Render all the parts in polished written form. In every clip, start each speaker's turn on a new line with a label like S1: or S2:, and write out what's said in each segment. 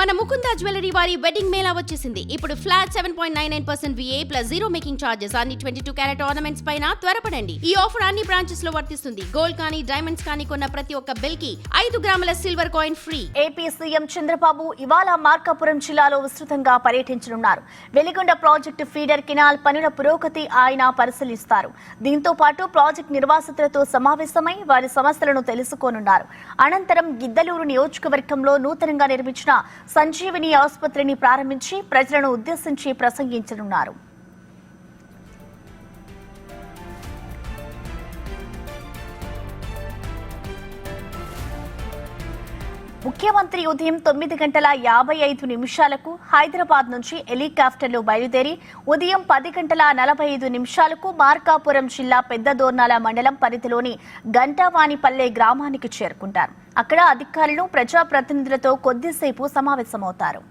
S1: మన ముకుంద జ్యువెలరీ వారి వెడ్డింగ్ మేళా వచ్చేసింది. ఇప్పుడు flat 7.99% VA plus 0 making charges అన్ని 22 క్యారెట్ ఆర్నమెంట్స్ పైన త్వరపడండి. ఈ ఆఫర్ అన్ని బ్రాంచెస్ లో వర్తిస్తుంది. గోల్డ్ కానీ డైమండ్స్ కానీ కొన్న ప్రతి ఒక్క బిల్ కి 5 గ్రాముల silver coin free.
S2: AP CM Chandrababu ఇవాళ మార్కాపురం జిల్లాలో విస్తృతంగా పర్యటించనున్నారు. వెలిగొండ ప్రాజెక్టు ఫీడర్ కెనాల్ పనుల పురోగతి ఆయన పరిశీలిస్తారు. దీంతో పాటు ప్రాజెక్టు నిర్వాసితులతో సమావేశమై వారి సమస్యలను తెలుసుకోనున్నారు. అనంతరం గిద్దలూరు నియోజకవర్గంలో నూతనంగా నిర్మించిన సంజీవిని ఆసుపత్రిని ప్రారంభించి ప్రజలను ఉద్దేశించి ప్రసంగించనున్నారు. ముఖ్యమంత్రి ఉదయం 9:55 హైదరాబాద్ నుంచి హెలికాప్టర్లో బయలుదేరి ఉదయం 10:45 మార్కాపురం జిల్లా పెద్దదోర్నాల మండలం పరిధిలోని గంటావానిపల్లె గ్రామానికి చేరుకుంటారు. అక్కడ అధికారులు ప్రజాప్రతినిధులతో కొద్దిసేపు సమావేశమవుతారు.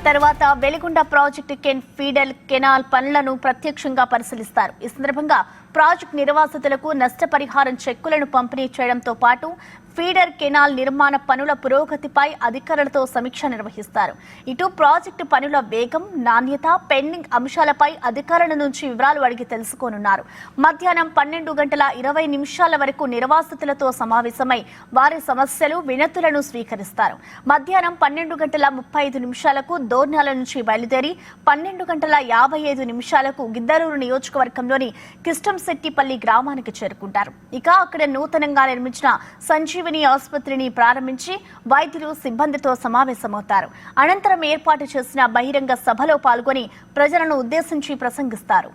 S2: తర్వాత వెలిగొండ ప్రాజెక్టు ఫీడర్ కెనాల్ పనులను ప్రత్యక్షంగా పరిశీలిస్తారు. ఈ సందర్భంగా ప్రాజెక్టు నిర్వాసితులకు నష్టపరిహారం చెక్కులను పంపిణీ చేయడంతో పాటు ఫీడర్ కెనాల్ నిర్మాణ పనుల పురోగతిపై అధికారులతో సమీక్ష నిర్వహిస్తారు. ఇటు ప్రాజెక్టు పనుల వేగం, నాణ్యత, పెండింగ్ అంశాలపై అధికారుల నుంచి వివరాలు అడిగి తెలుసుకోనున్నారు. మధ్యాహ్నం 12:20 వరకు నిర్వాసితులతో సమావేశమై వారి సమస్యలు, వినతులను స్వీకరిస్తారు. మధ్యాహ్నం 12:35 దోర్నాల నుంచి బయలుదేరి 12:55 గిద్దలూరు నియోజకవర్గంలోని కిష్టంశెట్టిపల్లి గ్రామానికి చేరుకుంటారు. ఇక అక్కడ నూతనంగా నిర్మించిన సంజీవిని ఆసుపత్రిని ప్రారంభించి వైద్యులు, సిబ్బందితో సమావేశమవుతారు. అనంతరం ఏర్పాటు చేసిన బహిరంగ సభలో పాల్గొని ప్రజలను ఉద్దేశించి ప్రసంగిస్తారు.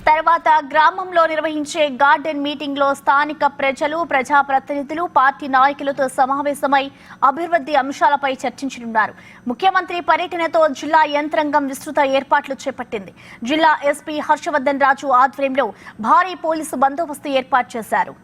S2: తర్వాత గ్రామంలో నిర్వహించే గార్డెన్ మీటింగ్ లో స్థానిక ప్రజలు, ప్రజాప్రతినిధులు, పార్టీ నాయకులతో సమావేశమై అభివృద్ధి అంశాలపై చర్చించనున్నారు. ముఖ్యమంత్రి పర్యటనతో జిల్లా యంత్రాంగం విస్తృత ఏర్పాట్లు చేపట్టింది. జిల్లా ఎస్పీ హర్షవర్ధన్ రాజు ఆధ్వర్యంలో భారీ పోలీసు బందోబస్తు ఏర్పాటు చేశారు.